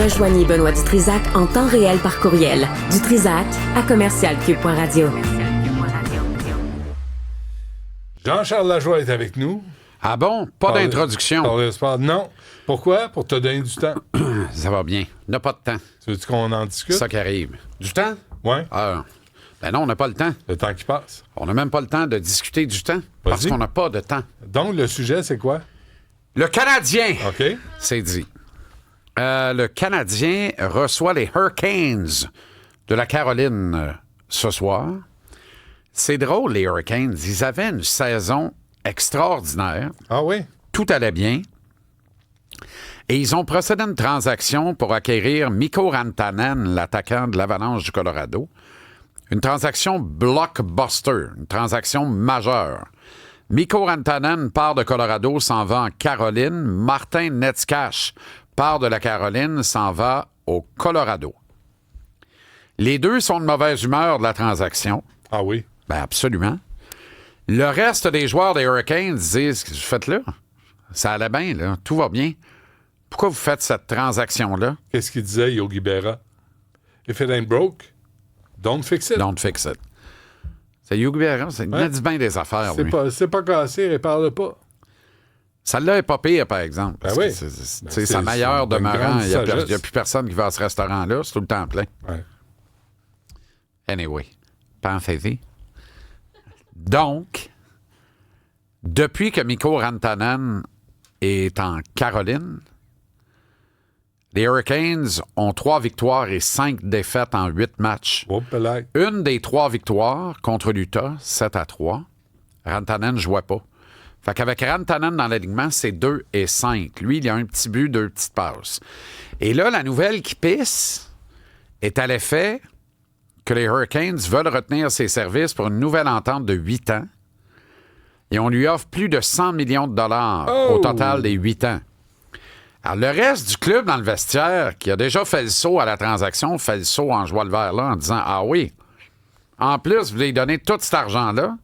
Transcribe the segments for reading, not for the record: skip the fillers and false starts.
Rejoignez Benoît Dutrisac en temps réel par courriel. Dutrisac@commercialcube.radio. Jean-Charles Lajoie est avec nous. Ah bon? Pas d'introduction. Par le sport. Non. Pourquoi? Pour te donner du temps. Ça va bien. On n'a pas de temps. Tu veux-tu qu'on en discute? C'est ça qui arrive. Du temps? Oui. Ben non, on n'a pas le temps. Le temps qui passe. On n'a même pas le temps de discuter du temps. Parce qu'on n'a pas de temps. Donc, le sujet, c'est quoi? Le Canadien. OK. C'est dit. Le Canadien reçoit les Hurricanes de la Caroline ce soir. C'est drôle, les Hurricanes. Ils avaient une saison extraordinaire. Ah oui? Tout allait bien. Et ils ont procédé à une transaction pour acquérir Mikko Rantanen, l'attaquant de l'Avalanche du Colorado. Une transaction blockbuster, une transaction majeure. Mikko Rantanen part de Colorado, s'en va en Caroline. Martin Necas part de la Caroline, s'en va au Colorado. Les deux sont de mauvaise humeur de la transaction. Ah oui? Ben absolument. Le reste des joueurs des Hurricanes disent, qu'est-ce que vous faites là? Ça allait bien, là. Tout va bien. Pourquoi vous faites cette transaction-là? Qu'est-ce qu'il disait, Yogi Berra? If it ain't broke, don't fix it. Don't fix it. C'est Yogi Berra, il a dit bien des affaires, lui. C'est pas cassé, répare-le pas. Celle-là est pas pire, par exemple. Ben oui. C'est sa meilleure demeurant. Il n'y a plus personne qui va à ce restaurant-là. C'est tout le temps plein. Ouais. Anyway, pensez-y. Donc, depuis que Mikko Rantanen est en Caroline, les Hurricanes ont 3 victoires et 5 défaites en 8 matchs. Une des 3 victoires contre l'Utah, 7-3. Rantanen ne jouait pas. Fait qu'avec Rantanen dans l'alignement, c'est 2 et 5. Lui, il a un petit but, 2 petites passes. Et là, la nouvelle qui pisse est à l'effet que les Hurricanes veulent retenir ses services pour une nouvelle entente de 8 ans. Et on lui offre plus de 100 millions de dollars au total des 8 ans. Alors, le reste du club dans le vestiaire, qui a déjà fait le saut à la transaction, fait le saut en jouant le vert là, en disant « Ah oui, en plus, vous voulez donner tout cet argent-là. »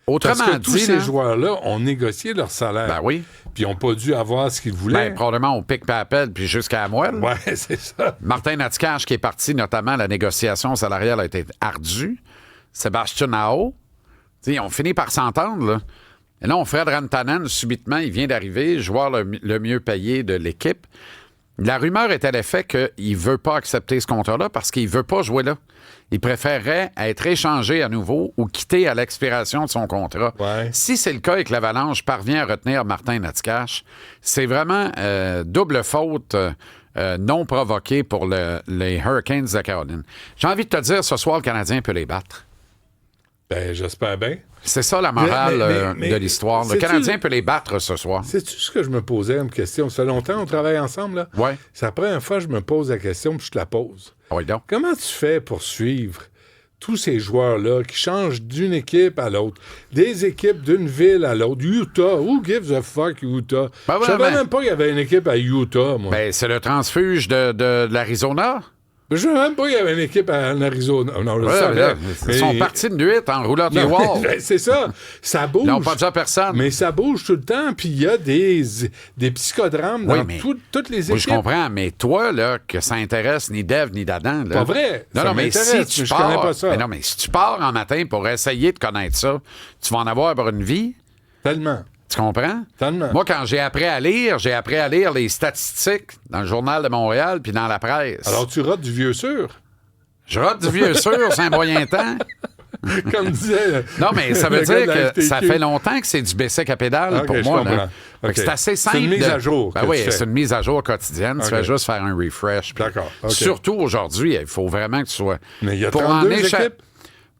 Autrement Parce que dit, tous ces joueurs-là ont négocié leur salaire. Ben oui. Puis ils n'ont pas dû avoir ce qu'ils voulaient. Ben, probablement au pic par appel, puis jusqu'à la moelle. Oui, c'est ça. Martin Necas, qui est parti, notamment, la négociation salariale a été ardue. Sébastien Aho. Ils ont fini par s'entendre, là. Et là, Fred Rantanen, subitement, il vient d'arriver, joueur le mieux payé de l'équipe. La rumeur est à l'effet qu'il ne veut pas accepter ce contrat-là parce qu'il ne veut pas jouer là. Il préférerait être échangé à nouveau ou quitter à l'expiration de son contrat. Ouais. Si c'est le cas et que l'Avalanche parvient à retenir Martin Necas, c'est vraiment double faute non provoquée pour les Hurricanes de Caroline. J'ai envie de te dire, ce soir, le Canadien peut les battre. Ben, j'espère bien. C'est ça la morale de l'histoire. Le Canadien peut les battre ce soir. Sais-tu ce que je me posais comme question? Ça fait longtemps qu'on travaille ensemble, là? Oui. C'est la première fois que je me pose la question, puis je te la pose. Oui, donc. Comment tu fais pour suivre tous ces joueurs-là qui changent d'une équipe à l'autre, des équipes d'une ville à l'autre? Utah, who gives a fuck, Utah? Je savais même pas qu'il y avait une équipe à Utah, moi. Ben, c'est le transfuge de l'Arizona. Je ne savais même pas qu'il y avait une équipe en Arizona. Non, je savais. Ils sont partis de nuit en roulant les walls. C'est ça. Ça bouge. Ils n'ont pas dit à personne. Mais ça bouge tout le temps. Puis il y a des psychodrames dans toutes les équipes. Oui, je comprends. Mais toi, là, que ça intéresse ni Dave ni Dadan. Là, pas vrai. Non, mais si tu pars, connais pas ça. Mais non, mais si tu pars en matin pour essayer de connaître ça, tu vas en avoir pour une vie. Tellement. Tu comprends? Tellement. Moi, quand j'ai appris à lire les statistiques dans le Journal de Montréal puis dans la presse. Alors, tu rates du vieux sûr? Je rate du vieux sûr, c'est un moyen temps. Comme disait... Non, mais ça veut dire que ça fait longtemps que c'est du basic à pédale pour moi. Là. Okay. C'est assez simple. C'est une mise à jour. Ben oui, c'est une mise à jour quotidienne. Tu fais juste faire un refresh. D'accord. Okay. Surtout aujourd'hui, il faut vraiment que tu sois... Mais il y a 32 équipes?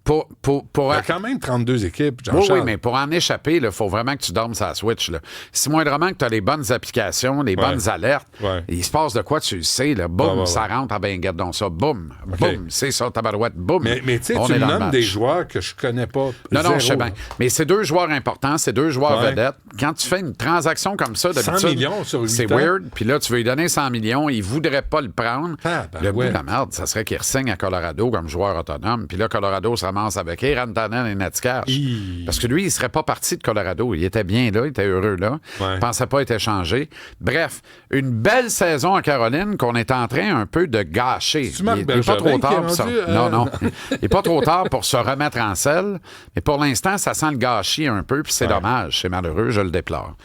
Il y a quand même 32 équipes, Jean-Charles. Oui, mais pour en échapper, il faut vraiment que tu dormes sur la Switch. Là. Si moindrement que tu as les bonnes applications, les bonnes alertes, il se passe de quoi, tu le sais. Là, boum, ça rentre à ben garde donc ça. Boum, boum, c'est ça, tabarouette, boum. Mais tu sais, tu me nommes des joueurs que je connais pas. Non, je sais bien. Mais c'est 2 joueurs importants, c'est 2 joueurs vedettes. Quand tu fais une transaction comme ça, d'habitude, 100 millions sur 8 ans. C'est weird. Puis là, tu veux lui donner 100 millions, il voudrait pas le prendre. Le bout de la merde, ça serait qu'il re-signe à Colorado comme joueur autonome. Puis là, Colorado se commence avec Rantanen et Netcash. Parce que lui, il ne serait pas parti de Colorado. Il était bien là, il était heureux là. Il ne pensait pas être échangé. Bref, une belle saison en Caroline qu'on est en train un peu de gâcher. Il n'est pas trop tard pour ça. Non. Il n'est pas trop tard pour se remettre en selle. Mais pour l'instant, ça sent le gâchis un peu, puis c'est dommage. C'est malheureux, je le déplore.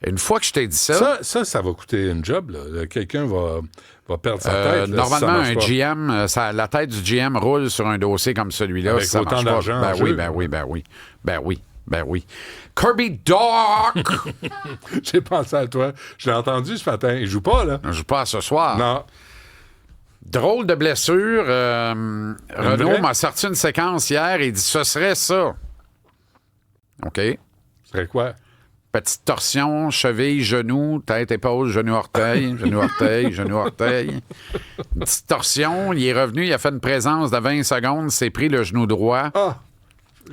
Une fois que je t'ai dit ça... Ça va coûter une job. Là. Quelqu'un va perdre sa tête. Là, normalement, si un GM, la tête du GM roule sur un dossier comme celui-là. Avec si ça autant d'argent. Ben oui. Kirby Dach! J'ai pensé à toi. Je l'ai entendu ce matin. Il joue pas, là. Il joue pas ce soir. Non. Drôle de blessure. Renaud m'a sorti une séquence hier et il dit ce serait ça. OK. Ce serait quoi? Petite torsion, cheville, genou, tête, épaule, genou, orteil, genou, orteil, genou, orteil. Une petite torsion, il est revenu, il a fait une présence de 20 secondes, s'est pris le genou droit. Ah,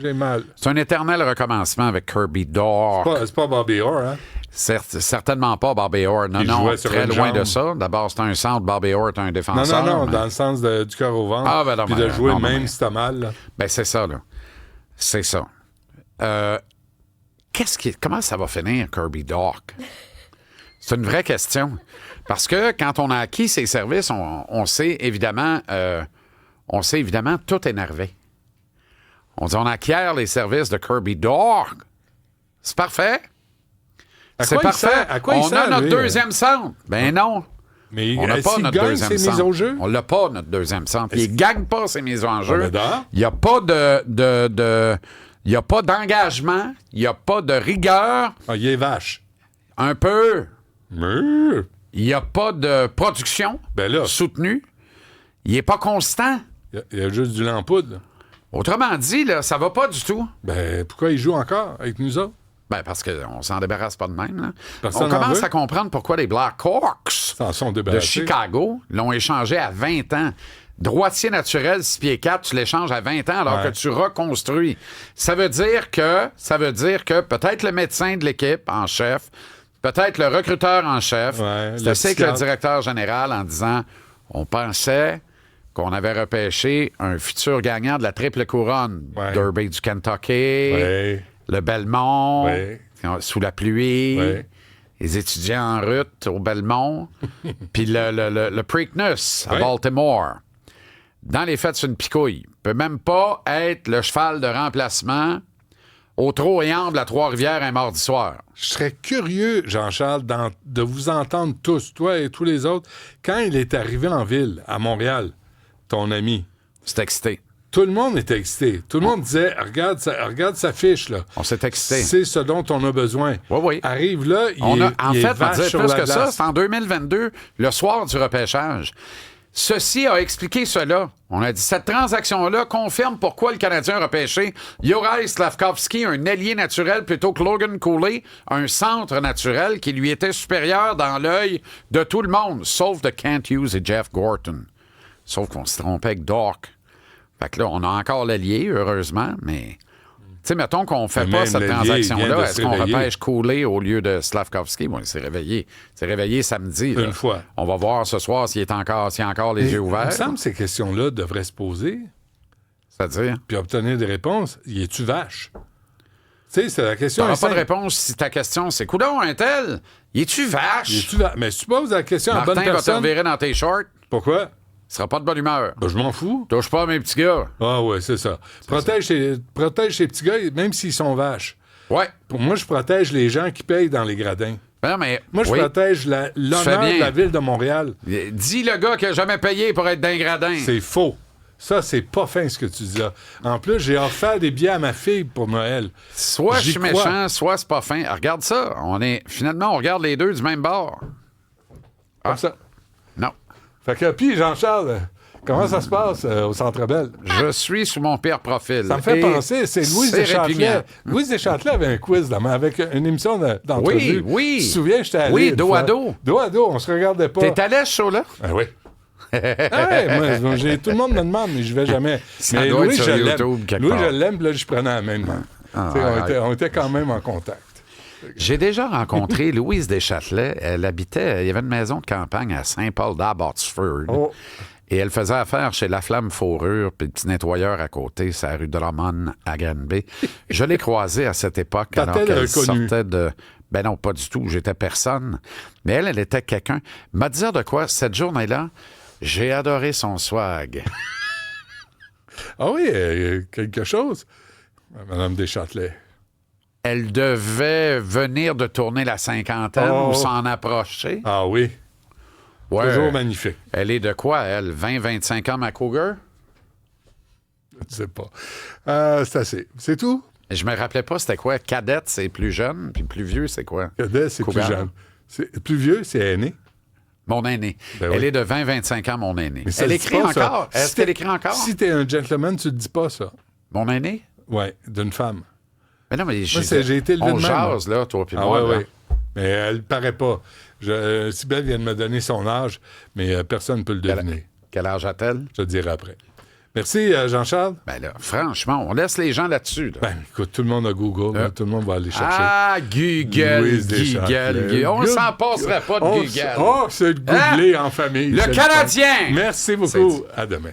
j'ai mal. C'est un éternel recommencement avec Kirby Dach. C'est pas Bobby Orr, hein? Certainement pas Bobby Orr. Non, très loin de ça. D'abord, c'est un centre, Bobby Orr est un défenseur. Non, dans le sens du cœur au ventre. Puis de jouer même si t'as mal. Là. Ben, c'est ça, là. C'est ça. Comment ça va finir, Kirby Dach? C'est une vraie question. Parce que quand on a acquis ses services, on s'est évidemment tout énervé. On dit on acquiert les services de Kirby Dach. C'est parfait. C'est parfait. On a notre deuxième centre. Ben non. Mais on n'a pas notre deuxième centre. Mises au jeu? On l'a pas, notre deuxième centre. Il ne gagne pas ses mises en jeu. Il n'y a pas il n'y a pas d'engagement, il n'y a pas de rigueur. Ah, il est vache. Un peu. Il n'y a pas de production soutenue. Il n'est pas constant. Il y a juste du lampoudre. Autrement dit, là, ça va pas du tout. Ben, pourquoi il joue encore avec nous autres? Ben, parce qu'on s'en débarrasse pas de même. Là. On commence à comprendre pourquoi les Blackhawks de Chicago l'ont échangé à 20 ans. Droitier naturel, 6 pieds 4, tu l'échanges à 20 ans alors que tu reconstruis. Ça veut dire que peut-être le médecin de l'équipe en chef, peut-être le recruteur en chef, c'est assez que le directeur général en disant on pensait qu'on avait repêché un futur gagnant de la triple couronne. Derby du Kentucky, le Belmont, sous la pluie, les étudiants en route au Belmont, puis le Preakness à Baltimore. Dans les faits, c'est une picouille. Il peut même pas être le cheval de remplacement au trot et amble à Trois-Rivières un mardi soir. Je serais curieux, Jean-Charles, de vous entendre tous, toi et tous les autres, quand il est arrivé en ville, à Montréal, ton ami. C'est excité. Tout le monde était excité. Tout le monde disait, regarde sa fiche, là. On s'est excité. C'est ce dont on a besoin. Oui. Arrive là, il est vache sur la glace. Ça, c'est en 2022, le soir du repêchage. Ceci a expliqué cela. On a dit, cette transaction-là confirme pourquoi le Canadien a repêché Juraj Slafkovský, un ailier naturel, plutôt que Logan Cooley, un centre naturel qui lui était supérieur dans l'œil de tout le monde, sauf de Kent Hughes et Jeff Gorton. Sauf qu'on se trompait avec Dach. Fait que là, on a encore l'allié, heureusement, mais... Tu sais, mettons qu'on ne fait pas cette transaction-là. Est-ce qu'on repêche Cooley au lieu de Slafkovský? Bon, il s'est réveillé. Il s'est réveillé samedi. Une fois. On va voir ce soir s'il a encore les yeux ouverts. Il me semble que ces questions-là devraient se poser. C'est-à-dire? Puis obtenir des réponses. Y es-tu vache? Tu sais, c'est la question. Tu n'auras pas de réponse si ta question, c'est coudonc, un tel? Y es-tu vache? Mais si tu poses la question à la bonne personne... Martin va te revirer dans tes shorts. Pourquoi? Il sera pas de bonne humeur. Ben, je m'en fous. Touche pas à mes petits gars. Ah ouais, c'est ça. Protège ces petits gars, même s'ils sont vaches. Ouais. Pour moi, je protège les gens qui payent dans les gradins. Ben, mais, moi, je protège l'honneur de la ville de Montréal. Dis le gars qui a jamais payé pour être dans les gradins. C'est faux. Ça, c'est pas fin ce que tu dis là. En plus, j'ai offert des billets à ma fille pour Noël. Soit je suis méchant, soit c'est pas fin. Regarde ça. Finalement, on regarde les deux du même bord. Comme ça. Non. Fait que, puis, Jean-Charles, comment ça se passe au Centre Bell? Je suis sur mon pire profil. Ça me fait penser, c'est Louise Deschâtelet. Louise Deschâtelet avait un quiz avec une émission d'entrevue. Oui. Tu te souviens, j'étais allé. Oui, dos à dos. Dos à dos, on se regardait pas. T'es allé à ce show-là? Ah oui. Moi, tout le monde me demande, mais je vais jamais. Mais Louis, je l'aime, puis là, je prenais la même main. On était quand même en contact. J'ai déjà rencontré Louise Deschâtelet. Elle habitait, il y avait une maison de campagne à Saint-Paul d'Abbotsford. Et elle faisait affaire chez La Flamme Fourrure, puis le petit nettoyeur à côté, c'est la rue Drummond à Granby. Je l'ai croisée à cette époque alors qu'elle sortait de... Ben non, pas du tout. J'étais personne. Mais elle était quelqu'un. M'a dit de quoi, cette journée-là, j'ai adoré son swag. Ah oui, quelque chose, Mme Deschâtelet. Elle devait venir de tourner la cinquantaine ou s'en approcher. Ah oui. Ouais, toujours magnifique. Elle est de quoi, elle? 20-25 ans, ma cougar? Je ne sais pas. C'est assez. C'est tout? Je me rappelais pas c'était quoi. Cadette, c'est plus jeune, puis plus vieux, c'est quoi? Cadet, c'est cougar. Plus jeune. Plus vieux, c'est aîné. Mon aîné. Ben elle oui. est de 20-25 ans, mon aîné. Elle écrit encore? Est-ce qu'elle écrit encore? Si t'es un gentleman, tu ne dis pas ça. Mon aîné? Oui, d'une femme. Mais non, mais j'ai été élevé de même. On jase, là, toi puis moi. Oui, oui. Mais elle ne paraît pas. Sybelle vient de me donner son âge, mais personne ne peut le deviner. Quel âge a-t-elle? Je te dirai après. Merci, Jean-Charles. Ben là, franchement, on laisse les gens là-dessus. Là. Ben, écoute, tout le monde a Google. Là, tout le monde va aller chercher. Ah, Google. On s'en passerait pas de Google. C'est de googler en famille. Le Canadien! Merci beaucoup. À demain.